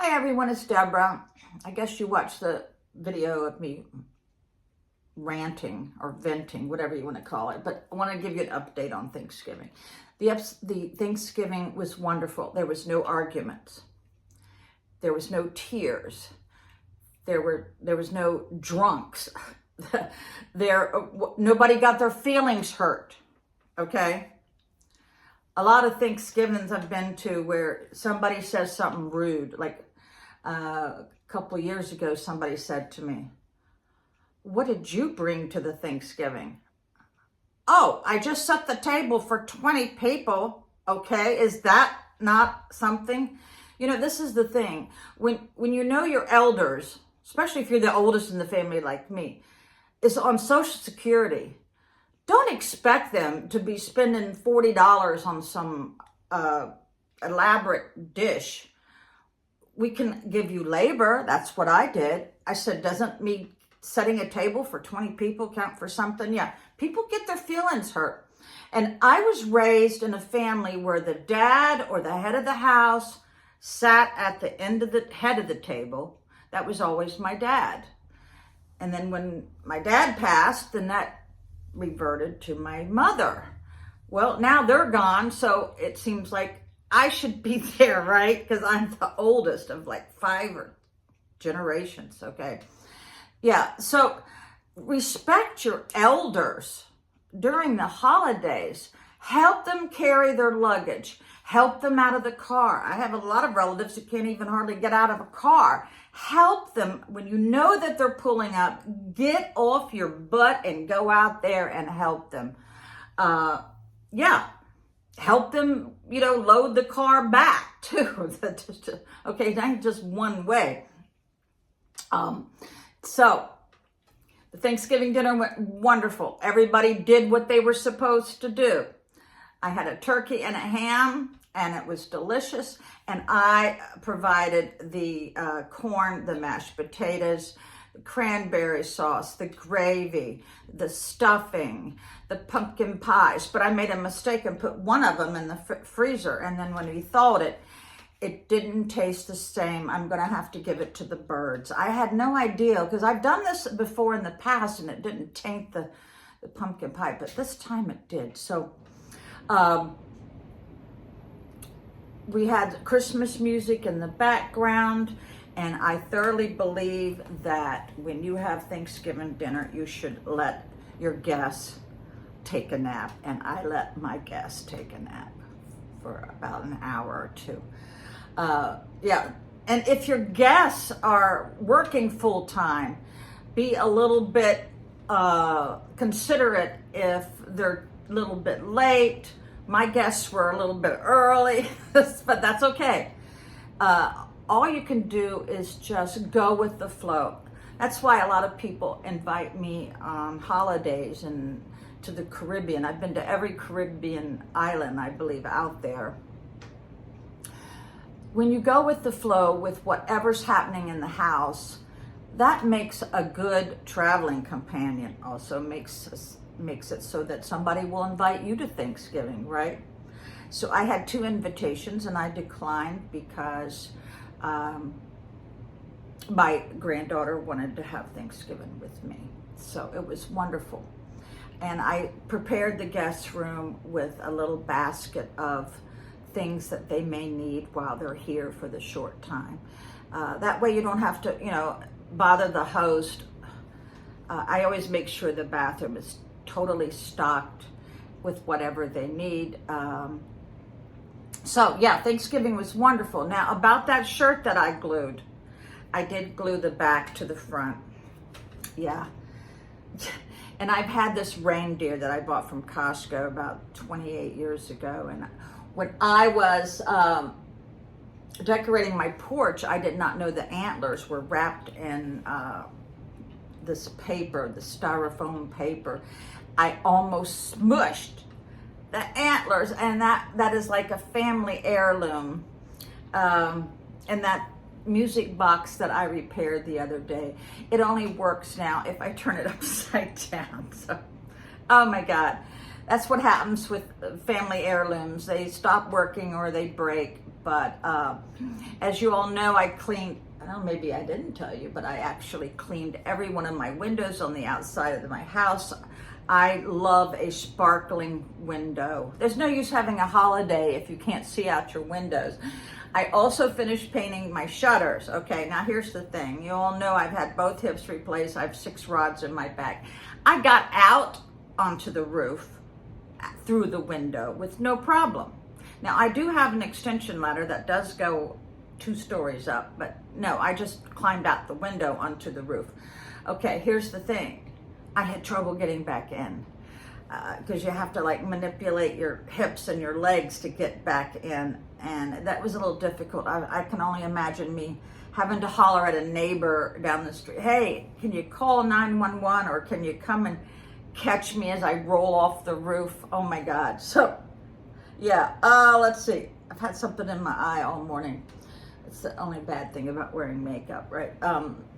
Hi everyone, it's Deborah. I guess you watched the video of me ranting or venting, whatever you want to call it, but I want to give you an update on Thanksgiving. The Thanksgiving was wonderful. There was no arguments. There was no tears. There was no drunks. Nobody got their feelings hurt, okay? A lot of Thanksgivings I've been to where somebody says something rude. Like a couple of years ago, somebody said to me, "What did you bring to the Thanksgiving?" "Oh, I just set the table for 20 people. Okay, is that not something?" You know, this is the thing. When you know your elders, especially if you're the oldest in the family like me, is on Social Security. Don't expect them to be spending $40 on some elaborate dish. We can give you labor. That's what I did. I said, doesn't me setting a table for 20 people count for something? Yeah, people get their feelings hurt. And I was raised in a family where the dad or the head of the house sat at the head of the table. That was always my dad. And then when my dad passed, then that reverted to my mother. Well, now they're gone, so it seems like I should be there, right? Because I'm the oldest of like 5 generations, okay? Yeah, so respect your elders during the holidays. Help them carry their luggage. Help them out of the car. I have a lot of relatives who can't even hardly get out of a car. Help them when you know that they're pulling up. Get off your butt and go out there and help them. Help them, load the car back too. Okay, not just one way. So the Thanksgiving dinner went wonderful. Everybody did what they were supposed to do. I had a turkey and a ham, and it was delicious. And I provided the corn, the mashed potatoes, the cranberry sauce, the gravy, the stuffing, the pumpkin pies. But I made a mistake and put one of them in the freezer. And then when we thawed it, it didn't taste the same. I'm going to have to give it to the birds. I had no idea, because I've done this before in the past, and it didn't taint the pumpkin pie. But this time it did. So we had Christmas music in the background, and I thoroughly believe that when you have Thanksgiving dinner, you should let your guests take a nap. And I let my guests take a nap for about an hour or two. And if your guests are working full time, be a little bit considerate if they're a little bit late. My guests were a little bit early, but that's okay. All you can do is just go with the flow. That's why a lot of people invite me on holidays and to the Caribbean. I've been to every Caribbean island, I believe, out there. When you go with the flow with whatever's happening in the house, that makes a good traveling companion. Also makes it so that somebody will invite you to Thanksgiving, right? So I had 2 invitations and I declined because my granddaughter wanted to have Thanksgiving with me. So it was wonderful. And I prepared the guest room with a little basket of things that they may need while they're here for the short time. That way you don't have to, bother the host. I always make sure the bathroom is totally stocked with whatever they need. So yeah, Thanksgiving was wonderful. Now about that shirt that I glued, I did glue the back to the front. Yeah. And I've had this reindeer that I bought from Costco about 28 years ago. And when I was decorating my porch, I did not know the antlers were wrapped in this paper, the styrofoam paper. I almost smushed the antlers, and that is like a family heirloom. And that music box that I repaired the other day, it only works now if I turn it upside down. So, oh my God, that's what happens with family heirlooms. They stop working or they break. But as you all know, I cleaned, I don't know, maybe I didn't tell you, but I actually cleaned every one of my windows on the outside of my house. I love a sparkling window. There's no use having a holiday if you can't see out your windows. I also finished painting my shutters. Okay, now here's the thing. You all know I've had both hips replaced. I have 6 rods in my back. I got out onto the roof through the window with no problem. Now I do have an extension ladder that does go 2 stories up, but no, I just climbed out the window onto the roof. Okay, here's the thing. I had trouble getting back in because you have to like manipulate your hips and your legs to get back in, and that was a little difficult. I can only imagine me having to holler at a neighbor down the street, hey, can you call 911 or can you come and catch me as I roll off the roof? Oh my God. So yeah, let's see. I've had something in my eye all morning. It's the only bad thing about wearing makeup, right?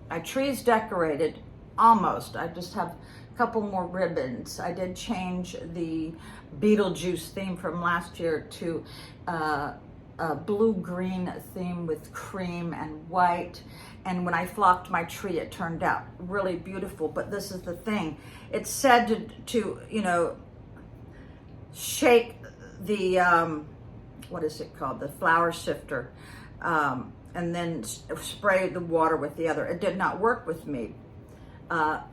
My tree's decorated, almost. I just have a couple more ribbons. I did change the Beetlejuice theme from last year to a blue-green theme with cream and white. And when I flocked my tree, it turned out really beautiful. But this is the thing. It's said to you know, shake the, what is it called? The flower sifter. And then spray the water with the other. It did not work with me.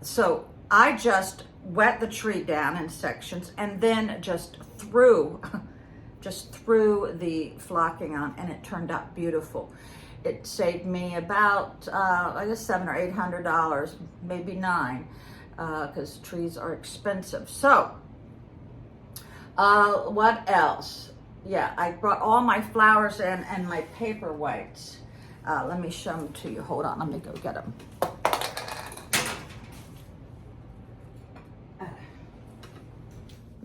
So I just wet the tree down in sections and then just threw the flocking on, and it turned out beautiful. It saved me about, I guess $700 or $800, maybe $9, because trees are expensive. So, what else? Yeah, I brought all my flowers in and my paper whites. Let me show them to you. Hold on, let me go get them.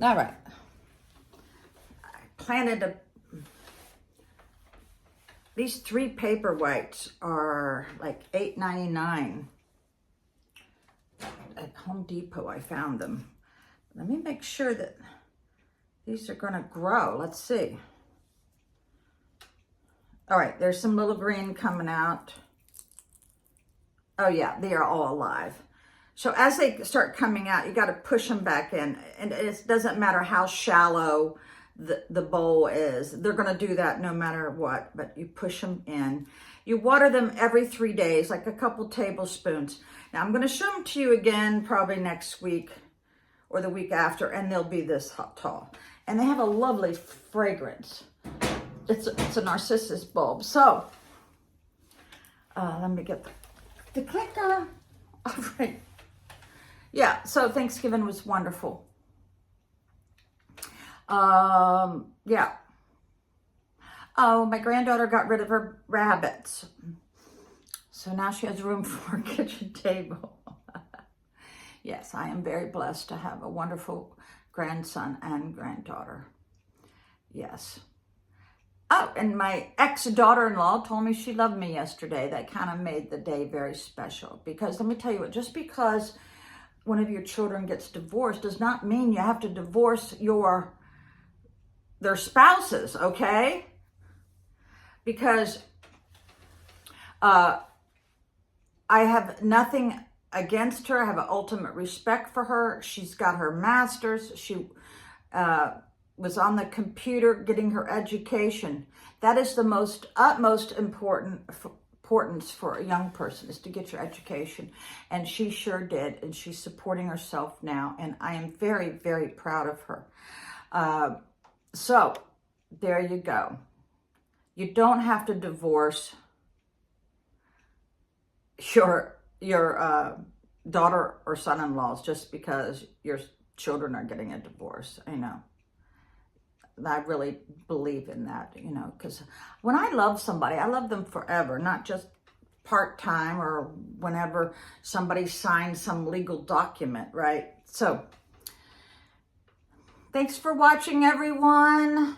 All right. I planted these 3 paper whites are like $8.99 at Home Depot. I found them. Let me make sure that these are going to grow. Let's see. All right, there's some little green coming out. Oh yeah, they are all alive. So as they start coming out, you got to push them back in. And it doesn't matter how shallow the bowl is. They're going to do that no matter what, but you push them in. You water them every 3 days, like a couple tablespoons. Now I'm going to show them to you again probably next week or the week after, and they'll be this tall. And they have a lovely fragrance. It's a narcissus bulb. So, let me get the clicker. All right. Yeah, so Thanksgiving was wonderful. Yeah. Oh, my granddaughter got rid of her rabbits. So now she has room for her kitchen table. Yes, I am very blessed to have a wonderful grandson and granddaughter. Yes. Oh, and my ex-daughter-in-law told me she loved me yesterday. That kind of made the day very special. Because let me tell you what, just because one of your children gets divorced does not mean you have to divorce their spouses, okay? Because I have nothing against her. I have an ultimate respect for her. She's got her master's. She was on the computer getting her education. That is the utmost importance for a young person, is to get your education. And she sure did. And she's supporting herself now. And I am very, very proud of her. So there you go. You don't have to divorce your daughter or son-in-laws just because your children are getting a divorce. I know. I really believe in that, you know, because when I love somebody, I love them forever, not just part-time or whenever somebody signs some legal document, right? So, thanks for watching, everyone.